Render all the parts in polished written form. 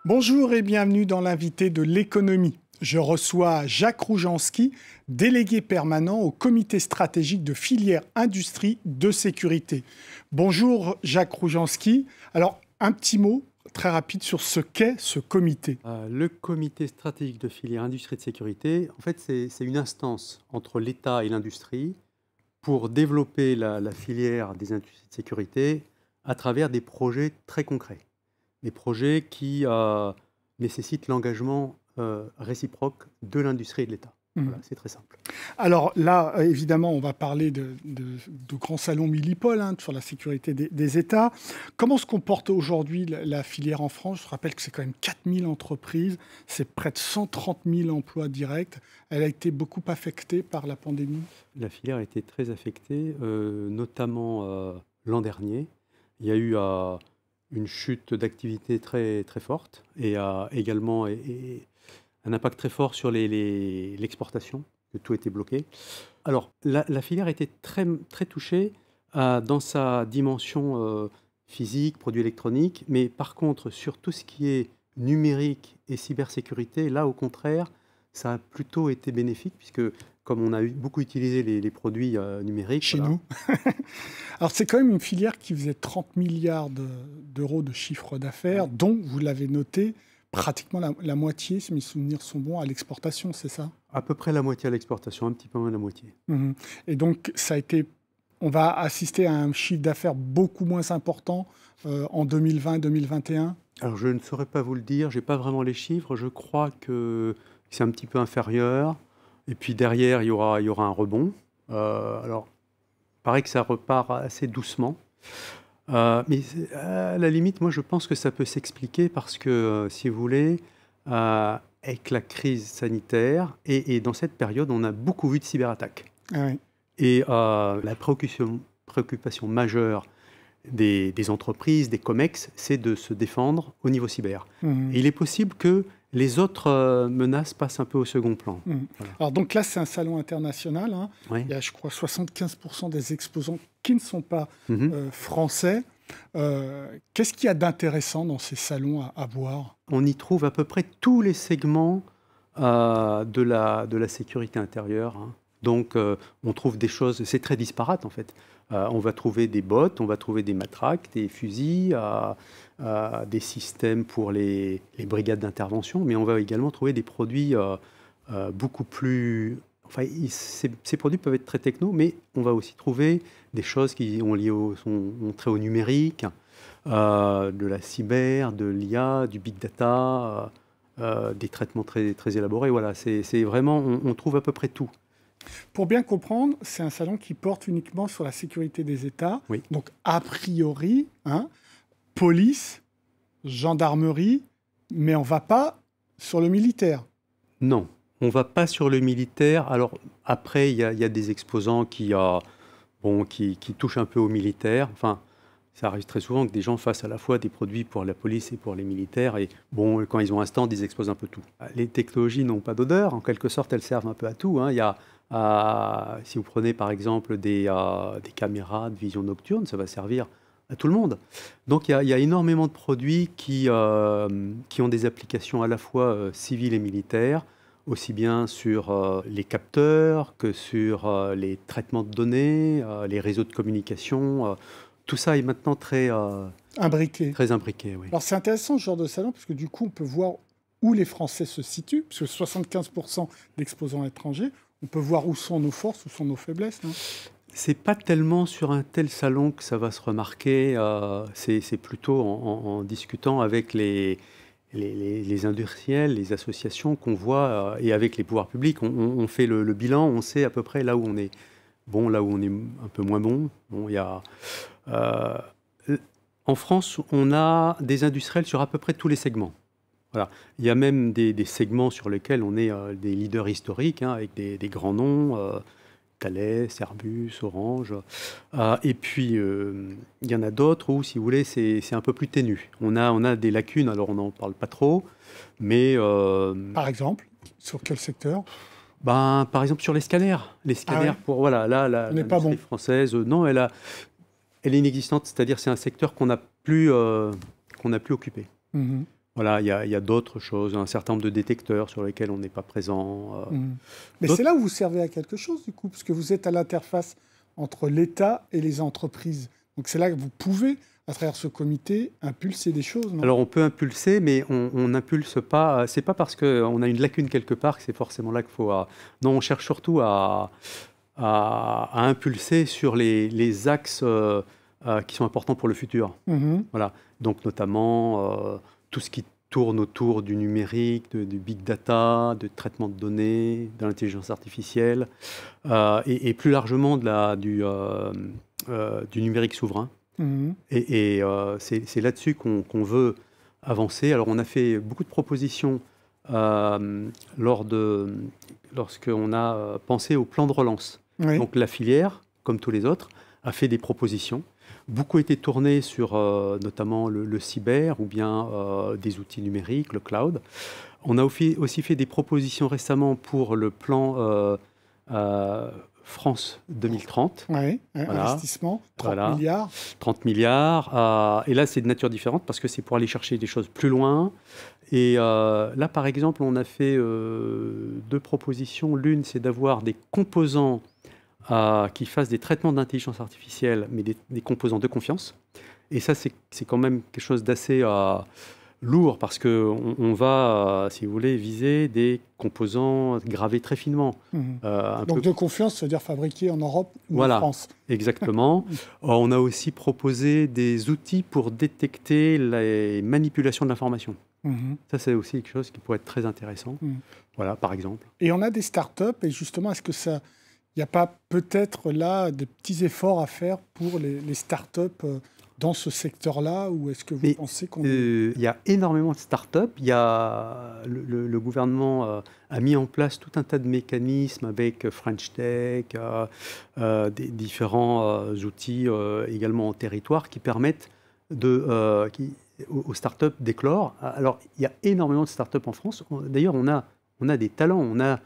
Bonjour et bienvenue dans l'invité de l'économie. Je reçois Jacques Roujanski, délégué permanent au comité stratégique de filière industrie de sécurité. Bonjour Jacques Roujanski. Alors, un petit mot très rapide sur ce qu'est ce comité. Le comité stratégique de filière industrie de sécurité, en fait, c'est une instance entre l'État et l'industrie pour développer la filière des industries de sécurité à travers des projets très concrets. Des projets qui nécessitent l'engagement réciproque de l'industrie et de l'État. Voilà, c'est très simple. Alors là, évidemment, on va parler de grands salons Milipol sur la sécurité des États. Comment se comporte aujourd'hui la filière en France? Je rappelle que c'est quand même 4000 entreprises, c'est près de 130 000 emplois directs. Elle a été beaucoup affectée par la pandémie? La filière a été très affectée, notamment l'an dernier. Il y a eu une chute d'activité très, très forte et également un impact très fort sur l'exportation, que tout était bloqué. Alors, la filière a été très, très touchée dans sa dimension physique, produits électroniques, mais par contre, sur tout ce qui est numérique et cybersécurité, là, au contraire, ça a plutôt été bénéfique, puisque comme on a beaucoup utilisé les produits numériques... Chez nous. Alors, c'est quand même une filière qui faisait 30 milliards d'euros de chiffre d'affaires, dont, vous l'avez noté, pratiquement la moitié, si mes souvenirs sont bons, à l'exportation, c'est ça? À peu près la moitié à l'exportation, un petit peu moins de la moitié. Et donc, on va assister à un chiffre d'affaires beaucoup moins important en 2020-2021? Alors, je ne saurais pas vous le dire, je n'ai pas vraiment les chiffres. Je crois que c'est un petit peu inférieur. Et puis derrière, il y aura un rebond. Alors, il paraît que ça repart assez doucement. Mais à la limite, moi, je pense que ça peut s'expliquer parce que, si vous voulez, avec la crise sanitaire, et dans cette période, on a beaucoup vu de cyberattaques. Ah oui. Et la préoccupation majeure des entreprises, des COMEX, c'est de se défendre au niveau cyber. Et il est possible que les autres menaces passent un peu au second plan. Voilà. Alors donc là, c'est un salon international. Oui. Il y a, je crois, 75% des exposants qui ne sont pas français. Qu'est-ce qu'il y a d'intéressant dans ces salons à voir? On y trouve à peu près tous les segments de la sécurité intérieure. Donc, on trouve des choses, c'est très disparate en fait. On va trouver des bottes, on va trouver des matraques, des fusils, des systèmes pour les brigades d'intervention, mais on va également trouver des produits beaucoup plus... Enfin, ces produits peuvent être très techno, mais on va aussi trouver des choses qui sont très au numérique, de la cyber, de l'IA, du big data, des traitements très, très élaborés. Voilà, c'est vraiment, on trouve à peu près tout. Pour bien comprendre, c'est un salon qui porte uniquement sur la sécurité des États. Oui. Donc, a priori, police, gendarmerie, mais on ne va pas sur le militaire. Non, on ne va pas sur le militaire. Alors, après, il y a des exposants qui touchent un peu au militaire. Enfin, ça arrive très souvent que des gens fassent à la fois des produits pour la police et pour les militaires. Et bon, quand ils ont un stand, ils exposent un peu tout. Les technologies n'ont pas d'odeur. En quelque sorte, elles servent un peu à tout. Il y a... si vous prenez par exemple des caméras de vision nocturne, ça va servir à tout le monde. Donc il y a énormément de produits qui ont des applications à la fois civiles et militaires, aussi bien sur les capteurs que sur les traitements de données, les réseaux de communication. Tout ça est maintenant très imbriqué. Très imbriqué, oui. Alors c'est intéressant ce genre de salon, parce que du coup on peut voir où les Français se situent, parce que 75% d'exposants étrangers. On peut voir où sont nos forces, où sont nos faiblesses. C'est pas tellement sur un tel salon que ça va se remarquer. C'est plutôt en discutant avec les industriels, les associations qu'on voit, et avec les pouvoirs publics. On fait le bilan, on sait à peu près là où on est bon, là où on est un peu moins bon. En France, on a des industriels sur à peu près tous les segments. Voilà. Il y a même des segments sur lesquels on est des leaders historiques, avec des grands noms, Thales, Airbus, Orange. Et puis, il y en a d'autres où, si vous voulez, c'est un peu plus ténu. On a des lacunes, alors on n'en parle pas trop, mais... Par exemple, sur quel secteur? Par exemple, sur les scanners. Les scanners, pour... Voilà, là, l'industrie française, non, elle est inexistante. C'est-à-dire c'est un secteur qu'on n'a plus occupé. Voilà, il y a d'autres choses, un certain nombre de détecteurs sur lesquels on n'est pas présent. Mais c'est là où vous servez à quelque chose, du coup, parce que vous êtes à l'interface entre l'État et les entreprises. Donc c'est là que vous pouvez, à travers ce comité, impulser des choses, non? Alors on peut impulser, mais on n'impulse pas. C'est pas parce qu'on a une lacune quelque part que c'est forcément là qu'il faut. Non, on cherche surtout à impulser sur les axes qui sont importants pour le futur. Voilà. Donc notamment tout ce qui tourne autour du numérique, du big data, du traitement de données, de l'intelligence artificielle, et plus largement du numérique souverain. Et c'est là-dessus qu'on veut avancer. Alors on a fait beaucoup de propositions lorsqu'on a pensé au plan de relance. Oui. Donc la filière, comme tous les autres, a fait des propositions. Beaucoup été tourné sur notamment le cyber ou bien des outils numériques, le cloud. On a aussi fait des propositions récemment pour le plan France 2030. Oui, Voilà. investissement, 30 Voilà. milliards. 30 milliards. Et là, c'est de nature différente parce que c'est pour aller chercher des choses plus loin. Et là, par exemple, on a fait 2 propositions. L'une, c'est d'avoir des composants qui fassent des traitements d'intelligence artificielle, mais des composants de confiance. Et ça, c'est quand même quelque chose d'assez lourd parce qu'on va, si vous voulez, viser des composants gravés très finement. Donc de confiance, ça veut dire fabriqués en Europe ou Voilà, en France. Exactement. On a aussi proposé des outils pour détecter les manipulations de l'information. Ça, c'est aussi quelque chose qui pourrait être très intéressant. Voilà, par exemple. Et on a des startups, et justement, est-ce que ça... Il n'y a pas peut-être là des petits efforts à faire pour les startups dans ce secteur-là, ou est-ce que vous pensez qu'on... Il y a énormément de startups. Il y a le gouvernement a mis en place tout un tas de mécanismes avec French Tech, des différents outils également en territoire qui permettent aux startups d'éclore. Alors, il y a énormément de startups en France. D'ailleurs, on a des talents. On a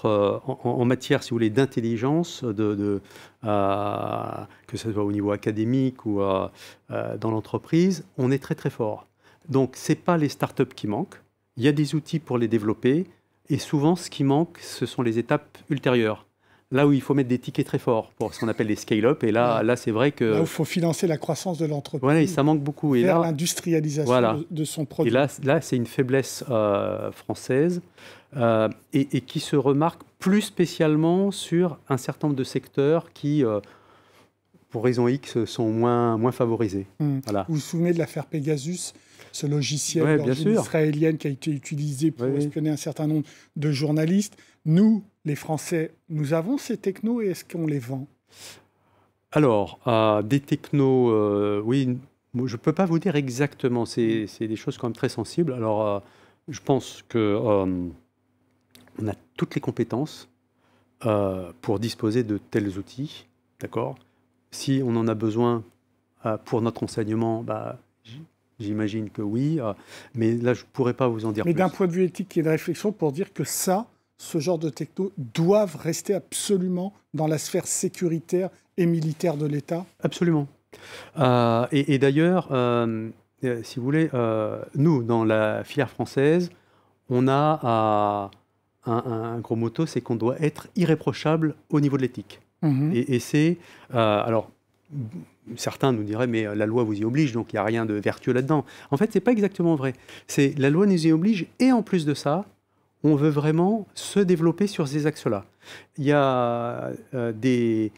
en matière, si vous voulez, d'intelligence, que ce soit au niveau académique ou dans l'entreprise, on est très très fort. Donc, ce n'est pas les startups qui manquent. Il y a des outils pour les développer. Et souvent, ce qui manque, ce sont les étapes ultérieures. Là où il faut mettre des tickets très forts pour ce qu'on appelle les scale-up. Et là, c'est vrai que... Là où il faut financer la croissance de l'entreprise. Voilà, et ça manque beaucoup. Et vers là, l'industrialisation voilà. de son produit. Et là c'est une faiblesse française et qui se remarque plus spécialement sur un certain nombre de secteurs qui, pour raison X, sont moins favorisés. Voilà. Vous vous souvenez de l'affaire Pegasus, ce logiciel d'origine israélienne qui a été utilisé pour espionner un certain nombre de journalistes. Nous, les Français, nous avons ces technos et est-ce qu'on les vend? Alors, des technos, oui, je ne peux pas vous dire exactement. C'est des choses quand même très sensibles. Alors, je pense qu'on a toutes les compétences pour disposer de tels outils, d'accord? Si on en a besoin pour notre enseignement, j'imagine que oui, mais là, je ne pourrais pas vous en dire plus. Mais d'un point de vue éthique, il y a une réflexion pour dire que ce genre de techno doivent rester absolument dans la sphère sécuritaire et militaire de l'État? Absolument. Et d'ailleurs, si vous voulez, nous, dans la filière française, on a un gros motto, c'est qu'on doit être irréprochable au niveau de l'éthique. Et c'est... alors, certains nous diraient, mais la loi vous y oblige, donc il n'y a rien de vertueux là-dedans. En fait, ce n'est pas exactement vrai. La loi nous y oblige, et en plus de ça, on veut vraiment se développer sur ces axes-là. Il y a des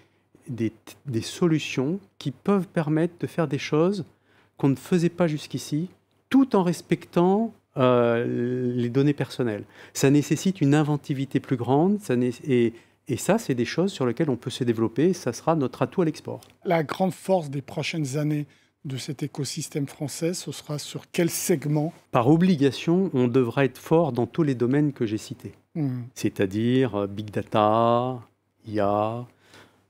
solutions qui peuvent permettre de faire des choses qu'on ne faisait pas jusqu'ici, tout en respectant les données personnelles. Ça nécessite une inventivité plus grande, et ça, c'est des choses sur lesquelles on peut se développer, ça sera notre atout à l'export. La grande force des prochaines années de cet écosystème français, ce sera sur quel segment? Par obligation, on devra être fort dans tous les domaines que j'ai cités. C'est-à-dire big data, IA,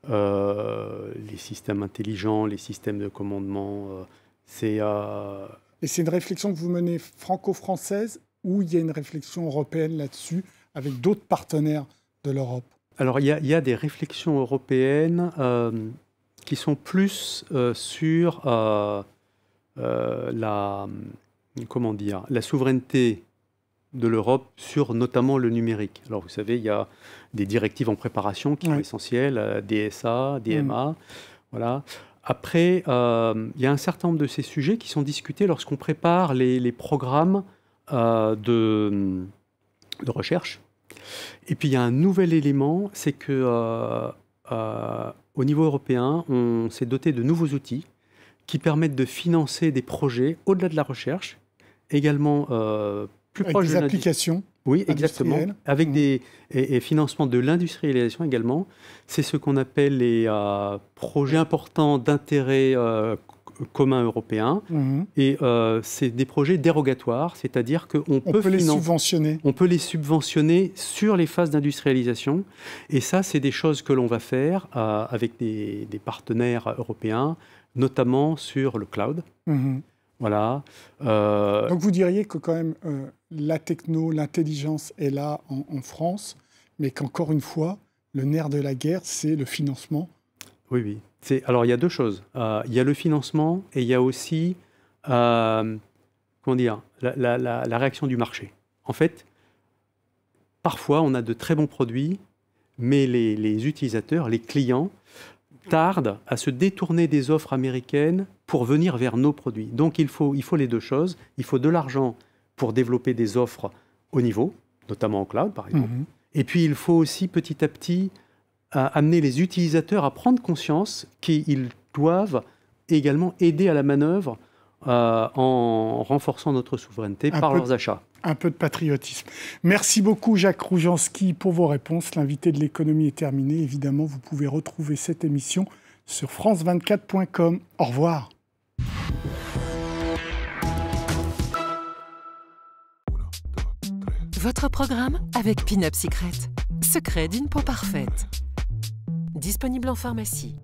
les systèmes intelligents, les systèmes de commandement. Et c'est une réflexion que vous menez franco-française ou il y a une réflexion européenne là-dessus avec d'autres partenaires de l'Europe? Alors, il y a des réflexions européennes qui sont plus sur comment dire, la souveraineté de l'Europe sur notamment le numérique. Alors vous savez, il y a des directives en préparation qui sont essentielles, DSA, DMA, voilà. Après, il y a un certain nombre de ces sujets qui sont discutés lorsqu'on prépare les programmes de recherche. Et puis il y a un nouvel élément, c'est que au niveau européen, on s'est doté de nouveaux outils qui permettent de financer des projets au-delà de la recherche, également plus proche des applications. Oui, exactement. Avec des financements de l'industrialisation également. C'est ce qu'on appelle les projets importants d'intérêt commun européen. Et c'est des projets dérogatoires, c'est-à-dire qu'on peut les subventionner. On peut les subventionner sur les phases d'industrialisation. Et ça, c'est des choses que l'on va faire avec des partenaires européens, notamment sur le cloud. Voilà. Donc vous diriez que quand même la techno, l'intelligence est là en France, mais qu'encore une fois, le nerf de la guerre, c'est le financement. Oui, oui. Alors il y a deux choses. Il y a le financement et il y a aussi comment dire, la réaction du marché. En fait, parfois on a de très bons produits, mais les utilisateurs, les clients, tardent à se détourner des offres américaines pour venir vers nos produits. Donc il faut les deux choses. Il faut de l'argent pour développer des offres haut niveau, notamment en cloud par exemple. Et puis il faut aussi petit à petit amener les utilisateurs à prendre conscience qu'ils doivent également aider à la manœuvre en renforçant notre souveraineté par leurs achats. Un peu de patriotisme. Merci beaucoup Jacques Roujanski pour vos réponses. L'invité de l'économie est terminé. Évidemment, vous pouvez retrouver cette émission sur france24.com. Au revoir. Votre programme avec Pin-Up Secret. Secret d'une peau parfaite. Disponible en pharmacie.